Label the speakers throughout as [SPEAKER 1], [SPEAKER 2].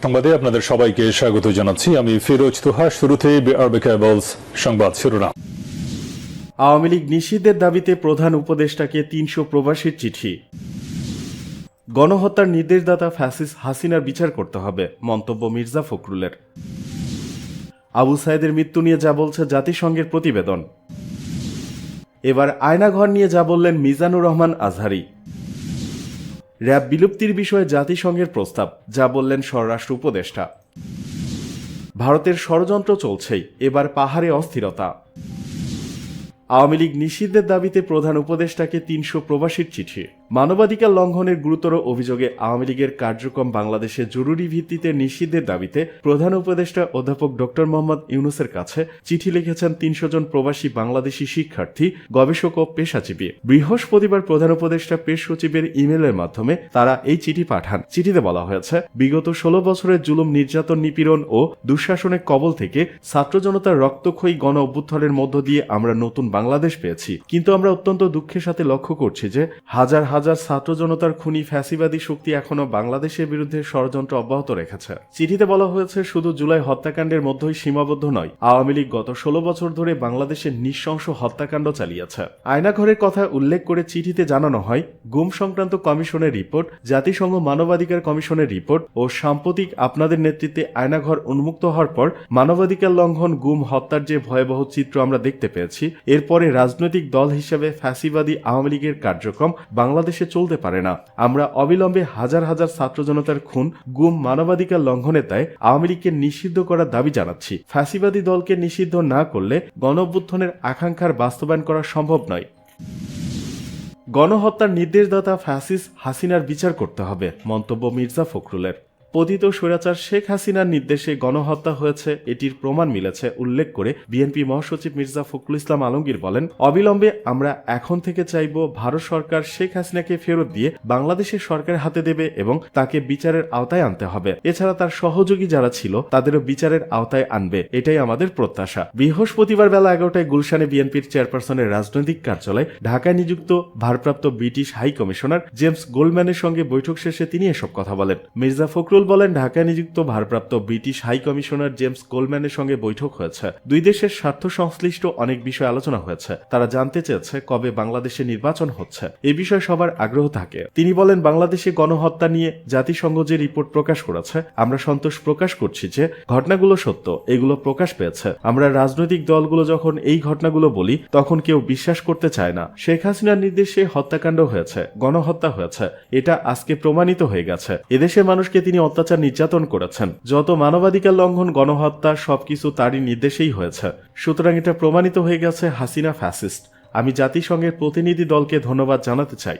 [SPEAKER 1] সংবাদে আপনাদের সবাইকে স্বাগত জানাচ্ছি। আমি ফিরোজ তুহা। শুরুতেই বিআরবি কেবলস সংবাদ শিরোনাম।
[SPEAKER 2] আওয়ামী লীগ নিষিদ্ধের দাবিতে প্রধান উপদেষ্টাকে ৩০০ প্রবাসীর চিঠি। গণহত্যার নির্দেশদাতা ফ্যাসিস্ট হাসিনার বিচার করতে হবে, মন্তব্য মির্জা ফখরুলের। আবু সাইদের মৃত্যু নিয়ে যা বলছে জাতিসংঘের প্রতিবেদন। এবার আয়নাঘর নিয়ে যা বললেন মিজানুর রহমান আজহারী। র্যাব বিলুপ্তির বিষয়ে জাতিসংঘের প্রস্তাব, যা বললেন স্বরাষ্ট্র উপদেষ্টা। ভারতের ষড়যন্ত্র চলছেই, এবার পাহাড়ে অস্থিরতা। আওয়ামী লীগ নিষিদ্ধের দাবিতে প্রধান উপদেষ্টাকে ৩০০ প্রবাসীর চিঠি। মানবাধিকার লঙ্ঘনের গুরুতর অভিযোগে আওয়ামী লীগের কার্যক্রম বাংলাদেশে জরুরি ভিত্তিতে নিষিদ্ধের দাবিতে প্রধান উপদেষ্টা অধ্যাপক ডক্টর মোহাম্মদ ইউনূসের কাছে চিঠি লিখেছেন ৩০০ জন প্রবাসী বাংলাদেশি শিক্ষার্থী, গবেষক ও পেশাজীবী। বৃহস্পতিবার প্রধান উপদেষ্টা প্রেস সচিবের ইমেইলের মাধ্যমে তারা এই চিঠি পাঠান। চিঠিতে বলা হয়েছে, বিগত ১৬ বছরের জুলুম, নির্যাতন, নিপীড়ন ও দুঃশাসনের কবল থেকে ছাত্র জনতার রক্তক্ষয়ী গণ অভ্যুত্থানের মধ্য দিয়ে আমরা নতুন বাংলাদেশ পেয়েছি। কিন্তু আমরা অত্যন্ত দুঃখের সাথে লক্ষ্য করছি যে হাজার হাজার ছাত্র জনতার খুনি ফ্যাসিবাদী শক্তি এখনো বাংলাদেশের বিরুদ্ধে ষড়যন্ত্র অব্যাহত রেখেছে। চিঠিতে বলা হয়েছে, শুধু জুলাই হত্যাকাণ্ডের মধ্যেই সীমাবদ্ধ নয়, আওয়ামী লীগ গত ১৬ বছর ধরে বাংলাদেশের নৃশংস হত্যাকাণ্ড চালিয়েছে। আয়নাঘরের কথা উল্লেখ করে চিঠিতে জানানো হয়, গুম সংক্রান্ত কমিশনের রিপোর্ট, জাতিসংঘ মানবাধিকার কমিশনের রিপোর্ট ও সাম্প্রতিক আপনাদের নেতৃত্বে আয়নাঘর উন্মুক্ত হওয়ার পর মানবাধিকার লঙ্ঘন, গুম, হত্যার যে ভয়াবহ চিত্র আমরা দেখতে পেয়েছি, এরপরে রাজনৈতিক দল হিসেবে ফ্যাসিবাদী আওয়ামী লীগের কার্যক্রম বাংলাদেশে চলতে পারে না। আমরা অবিলম্বে হাজার হাজার ছাত্র জনতার খুন, গুম, মানবাধিকার লঙ্ঘনের দায়ে আওয়ামী লীগকে নিষিদ্ধ করার দাবি জানাচ্ছি। ফ্যাসিবাদী দলকে নিষিদ্ধ না করলে গণঅভ্যুত্থানের আকাঙ্ক্ষার বাস্তবায়ন করা সম্ভব নয়। গণহত্যার নির্দেশদাতা ফ্যাসিস্ট হাসিনার বিচার করতে হবে, মন্তব্য মির্জা ফখরুলের। পতিত স্বৈরাচার শেখ হাসিনার নির্দেশে গণহত্যা হয়েছে, এটির প্রমাণ মিলেছে উল্লেখ করে বিএনপি মহাসচিব মির্জা ফখরুল ইসলাম আলমগীর বলেন, অবিলম্বে আমরা এখন থেকে চাইব ভারত সরকার শেখ হাসিনাকে ফেরত দিয়ে বাংলাদেশের সরকারের হাতে দেবে এবং তাকে বিচারের আওতায় আনতে হবে। এছাড়া তার সহযোগী যারা ছিল তাদেরও বিচারের আওতায় আনবে, এটাই আমাদের প্রত্যাশা। বৃহস্পতিবার বেলা ১১টায় গুলশানে বিএনপির চেয়ারপারসনের রাজনৈতিক কার্যালয় ঢাকায় নিযুক্ত ভারপ্রাপ্ত ব্রিটিশ হাই কমিশনার জেমস গোল্ডম্যানের সঙ্গে বৈঠক শেষে তিনি এসব কথা বলেন। মির্জা ফখরুল বলেন, ঢাকায় নিযুক্ত ভারপ্রাপ্ত ব্রিটিশ হাই কমিশনার জেমস গোল্ডম্যানের সঙ্গে বৈঠক হয়েছে। দুই দেশের স্বার্থ সংশ্লিষ্ট অনেক বিষয় আলোচনা হয়েছে। তারা জানতে চেয়েছে কবে বাংলাদেশে নির্বাচন হচ্ছে, এ বিষয়ে সবার আগ্রহ থাকে। তিনি বলেন, বাংলাদেশে গণহত্যা নিয়ে জাতিসংঘ যে রিপোর্ট প্রকাশ করেছে, আমরা সন্তোষ প্রকাশ করছি যে ঘটনাগুলো সত্য, এগুলো প্রকাশ পেয়েছে। আমরা রাজনৈতিক দলগুলো যখন এই ঘটনাগুলো বলি তখন কেউ বিশ্বাস করতে চায় না। শেখ হাসিনার নির্দেশে হত্যাকাণ্ড হয়েছে, গণহত্যা হয়েছে, এটা আজকে প্রমাণিত হয়ে গেছে। এদেশের মানুষকে তিনি অত্যাচার, নির্যাতন করেছেন। যত মানবাধিকার লঙ্ঘন, গণহত্যা সবকিছু তারই নির্দেশেই হয়েছে। সুতরাং এটা প্রমাণিত হয়ে গেছে হাসিনা ফ্যাসিস্ট। আমি জাতিসংঘের প্রতিনিধি দলকে ধন্যবাদ জানাতে চাই।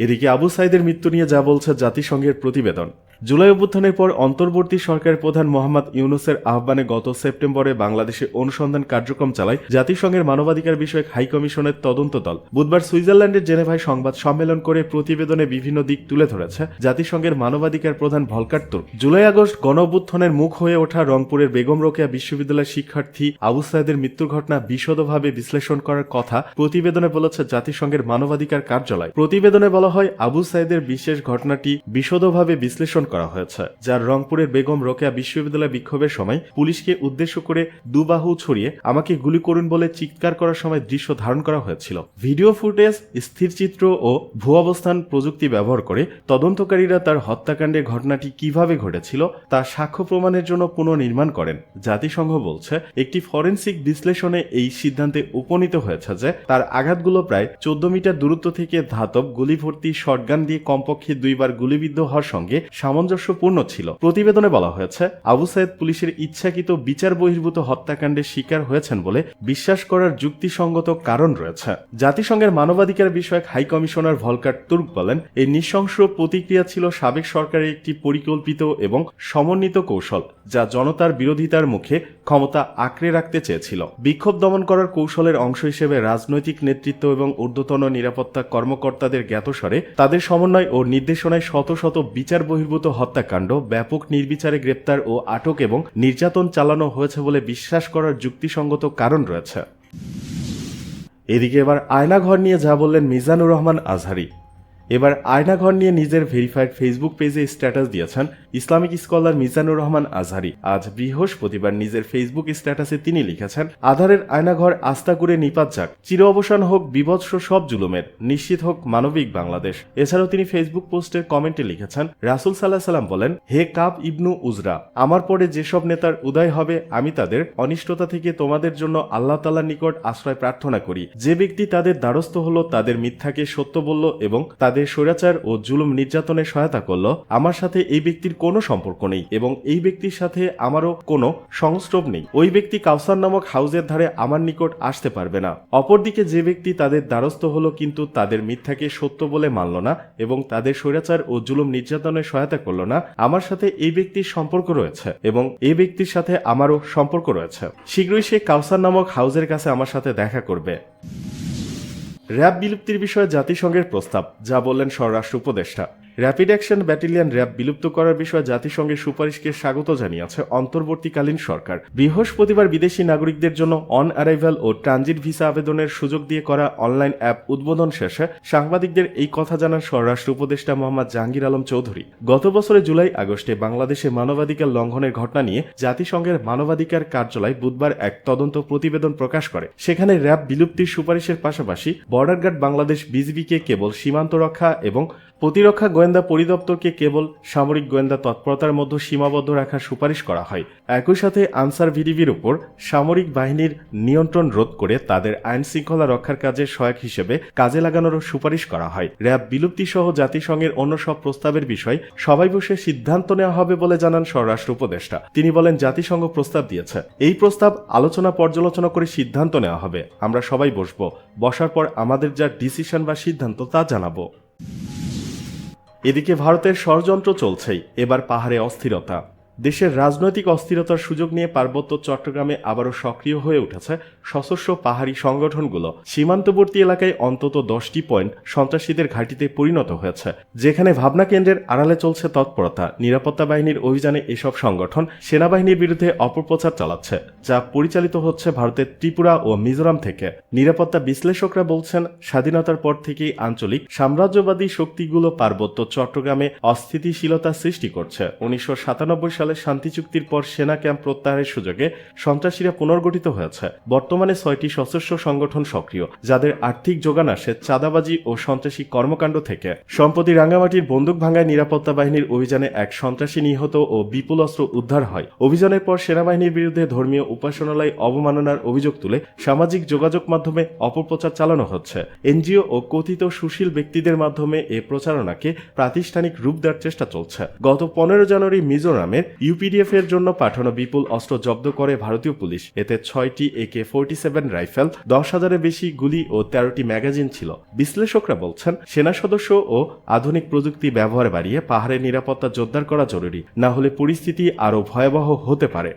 [SPEAKER 2] এদিকে আবু সাইদের মৃত্যু নিয়ে যা বলছে জাতিসংঘের প্রতিবেদন। জুলাই অভ্যুত্থানের পর অন্তর্বর্তী সরকারের প্রধান মোহাম্মদ ইউনূসের আহ্বানে গত সেপ্টেম্বরে বাংলাদেশে অনুসন্ধান কার্যক্রম চালায় জাতিসংঘের মানবাধিকার বিষয়ক হাই কমিশনের তদন্ত দল। বুধবার সুইজারল্যান্ডের জেনেভায় সংবাদ সম্মেলন করে প্রতিবেদনে বিভিন্ন দিক তুলে ধরেছে জাতিসংঘের মানবাধিকার প্রধান ভলকার তুর্ক। জুলাই আগস্ট গণঅভ্যুত্থানের মুখ হয়ে ওঠা রংপুরের বেগম রোকেয়া বিশ্ববিদ্যালয়ের শিক্ষার্থী আবু সাইদের মৃত্যুর ঘটনা বিশদভাবে বিশ্লেষণ করার কথা প্রতিবেদনে বলেছে জাতিসংঘের মানবাধিকার কার্যালয়। প্রতিবেদনে বলা হয়, আবু সাইদের বিশেষ ঘটনাটি বিশদভাবে বিশ্লেষণ করা হয়েছে, যার রংপুরের বেগম রোকেয়া বিশ্ববিদ্যালয় বিক্ষোভের সময় পুলিশকে উদ্দেশ্য করে দুবাহু ছড়িয়ে আমাকে গুলি করুন বলে চিৎকার করার সময় দৃশ্য ধারণ করা হয়েছিল। ভিডিও ফুটেজ, স্থিরচিত্র ও ভূঅবস্থান প্রযুক্তি ব্যবহার করে তদন্তকারীরা তার হত্যাকাণ্ডের ঘটনাটি কিভাবে ঘটেছিল তা সাক্ষ্য প্রমাণের জন্য পুনর্নির্মাণ করেন। জাতিসংঘ বলছে, একটি ফরেনসিক বিশ্লেষণে এই সিদ্ধান্তে উপনীত হয়েছে যে তার আঘাতগুলো প্রায় ১৪ মিটার দূরত্ব থেকে ধাতব গুলি ভর্তি শটগান দিয়ে কমপক্ষে ২ বার গুলিবিদ্ধ হওয়ার সঙ্গে সামঞ্জস্যপূর্ণ ছিল। প্রতিবেদনে বলা হয়েছে, আবু সাইদ পুলিশের ইচ্ছাকৃত বিচার বহির্ভূত হত্যাকাণ্ডের শিকার হয়েছেন বলে বিশ্বাস করার যুক্তিসঙ্গত কারণ রয়েছে। জাতিসংঘের মানবাধিকার বিষয়ক হাই কমিশনার ভলকার তুর্ক বলেন, এই নৃশংস প্রতিক্রিয়া ছিল সাবেক সরকারের একটি পরিকল্পিত এবং সমন্বিত কৌশল, যা জনতার বিরোধিতার মুখে ক্ষমতা আঁকড়ে রাখতে চেয়েছিল। বিক্ষোভ দমন করার কৌশলের অংশ হিসেবে রাজনৈতিক নেতৃত্ব এবং ঊর্ধ্বতন নিরাপত্তা কর্মকর্তাদের জ্ঞাতসারে তাদের সমন্বয় ও নির্দেশনায় শত শত বিচার বহির্ভূত হত্যাকাণ্ড, ব্যাপক নির্বিচারে গ্রেপ্তার ও আটক এবং নির্যাতন চালানো হয়েছে বলে বিশ্বাস করার যুক্তিসঙ্গত কারণ রয়েছে। এদিকে এবার আয়নাঘর নিয়ে যা বললেন মিজানুর রহমান আজহারী। এবার আয়নাঘর নিয়ে নিজের ভেরিফাইড ফেসবুক পেজে স্ট্যাটাস দিয়েছেন ইসলামিক স্কলার মিজানুর রহমান আজহারি আজ বৃহস্পতিবার নিজের ফেসবুক স্ট্যাটাসে তিনি লিখেছেন, আধারের আয়নাঘর আস্থা করে নিপাত যাক, চির অবসান হোক বিভৎস সব জুলুমের, নিশ্চিত হোক মানবিক বাংলাদেশ। এছাড়াও তিনি ফেসবুক পোস্টের কমেন্টে লিখেছেন, রাসূল সাল্লাল্লাহু আলাইহি সাল্লাম বলেন, হে কাব ইবনু উজরা, আমার পরে যেসব নেতার উদয় হবে আমি তাদের অনিষ্টতা থেকে তোমাদের জন্য আল্লাহ তাআলার নিকট আশ্রয় প্রার্থনা করি। যে ব্যক্তি তাদের দ্বারস্থ হলো, তাদের মিথ্যাকে সত্য বলল এবং তাদের স্বৈরাচার ও জুলুম নির্যাতনে সহায়তা করল, আমার সাথে এই ব্যক্তির কোনো সম্পর্ক নেই এবং এই ব্যক্তির সাথে আমারও কোনো সংস্রব নেই। ওই ব্যক্তি কাউসার নামক হাউজের ধারে আমার নিকট আসতে পারবে না। অপরদিকে যে ব্যক্তি তাদের দ্বারস্থ হলো কিন্তু তাদের মিথ্যাকে সত্য বলে মানল না এবং তাদের স্বৈরাচার ও জুলুম নির্যাতনে সহায়তা করল না, আমার সাথে এই ব্যক্তির সম্পর্ক রয়েছে এবং এই ব্যক্তির সাথে আমারও সম্পর্ক রয়েছে। শীঘ্রই সে কাউসার নামক হাউজের কাছে আমার সাথে দেখা করবে। র্যাব বিলুপ্তির বিষয়ে জাতিসংঘের প্রস্তাব, যা বললেন স্বরাষ্ট্র উপদেষ্টা। র্যাপিড অ্যাকশন ব্যাটালিয়ন র্যাব বিলুপ্ত করার বিষয়ে জাতিসংঘের সুপারিশকে স্বাগত জানিয়েছে অন্তর্বর্তীকালীন সরকার। বৃহস্পতিবার বিদেশি নাগরিকদের জন্য অন অ্যারাইভাল ও ট্রানজিট ভিসা আবেদনের সুযোগ দিয়ে করা অনলাইন অ্যাপ উদ্বোধন শেষে সাংবাদিকদের এই কথা জানান স্বরাষ্ট্র উপদেষ্টা মোহাম্মদ জাহাঙ্গীর আলম চৌধুরী। গত বছরের জুলাই আগস্টে বাংলাদেশে মানবাধিকার লঙ্ঘনের ঘটনা নিয়ে জাতিসংঘের মানবাধিকার কার্যালয় বুধবার এক তদন্ত প্রতিবেদন প্রকাশ করে। সেখানে র্যাব বিলুপ্তির সুপারিশের পাশাপাশি বর্ডার গার্ড বাংলাদেশ বিজিবিকে কেবল সীমান্ত রক্ষা এবং প্রতিরক্ষা গোয়েন্দা পরিদপ্তরকে কেবল সামরিক গোয়েন্দা তৎপরতার মধ্যে সীমাবদ্ধ রাখার সুপারিশ করা হয়। একই সাথে আনসার ভিডিবির উপর সামরিক বাহিনীর নিয়ন্ত্রণ রোধ করে তাদের আইন শৃঙ্খলা রক্ষার কাজে সহায়ক হিসেবে কাজে লাগানোরও সুপারিশ করা হয়। র্যাব বিলুপ্তি সহ জাতিসংঘের অন্য সব প্রস্তাবের বিষয় সবাই বসে সিদ্ধান্ত নেওয়া হবে বলে জানান স্বরাষ্ট্র উপদেষ্টা। তিনি বলেন, জাতিসংঘ প্রস্তাব দিয়েছে, এই প্রস্তাব আলোচনা পর্যালোচনা করে সিদ্ধান্ত নেওয়া হবে। আমরা সবাই বসার পর আমাদের যা ডিসিশন বা সিদ্ধান্ত তা জানাবো। এদিকে ভারতের ষড়যন্ত্র চলছেই, এবার পাহাড়ে অস্থিরতা। দেশের রাজনৈতিক অস্থিরতার সুযোগ নিয়ে পার্বত্য চট্টগ্রামে আবারও সক্রিয় হয়ে উঠেছে সশস্ত্র পাহাড়ি সংগঠনগুলো। সীমান্তবর্তী এলাকায় অন্তত 10টি পয়েন্ট সন্ত্রাসীদের ঘাঁটিতে পরিণত হয়েছে, যেখানে ভাবনা কেন্দ্রের আড়ালে চলছে তৎপরতা। নিরাপত্তা বাহিনীর অভিযানে এসব সংগঠন সেনাবাহিনীর বিরুদ্ধে অপপ্রচার চালাচ্ছে, যা পরিচালিত হচ্ছে ভারতের ত্রিপুরা ও মিজোরাম থেকে। নিরাপত্তা বিশ্লেষকরা বলছেন, স্বাধীনতার পর থেকেই আঞ্চলিক সাম্রাজ্যবাদী শক্তিগুলো পার্বত্য চট্টগ্রামে অস্থিতিশীলতা সৃষ্টি করছে। 1997 সালে শান্তি চুক্তির পর সেনা ক্যাম্প প্রত্যাহারের সুযোগে সন্ত্রাসীরা পুনর্গঠিত হয়েছে। বর্তমানে 6টি সশস্ত্র সংগঠন সক্রিয়, যাদের আর্থিক যোগান আসে চাঁদাবাজি ও সন্ত্রাসী কর্মকাণ্ড থেকে। সম্প্রতি রাঙ্গামাটির বন্দুক ভাঙ্গায় নিরাপত্তা বাহিনীর অভিযানে এক সন্ত্রাসী নিহত ও বিপুল অস্ত্র উদ্ধার হয়। অভিযানের পর সেনাবাহিনীর বিরুদ্ধে ধর্মীয় উপাসনালয় অবমাননার অভিযোগ তুলে সামাজিক যোগাযোগ মাধ্যমে অপপ্রচার চালানো হচ্ছে। এনজিও ও কথিত সুশীল ব্যক্তিদের মাধ্যমে এ প্রচারণাকে প্রাতিষ্ঠানিক রূপ দেওয়ার চেষ্টা চলছে। গত 15 জানুয়ারি মিজোরামের ইউপিডিএফ এর জন্য পাঠানো বিপুল অস্ত্র জব্দ করে ভারতীয় পুলিশ। এতে 6টি AK-47 রাইফেল, 10,000-এর বেশি গুলি ও 13টি ম্যাগাজিন ছিল। বিশ্লেষকরা বলছেন, সেনা সদস্য ও আধুনিক প্রযুক্তি ব্যবহার বাড়িয়ে পাহাড়ের নিরাপত্তা জোরদার করা জরুরি, না হলে পরিস্থিতি আরও ভয়াবহ হতে পারে।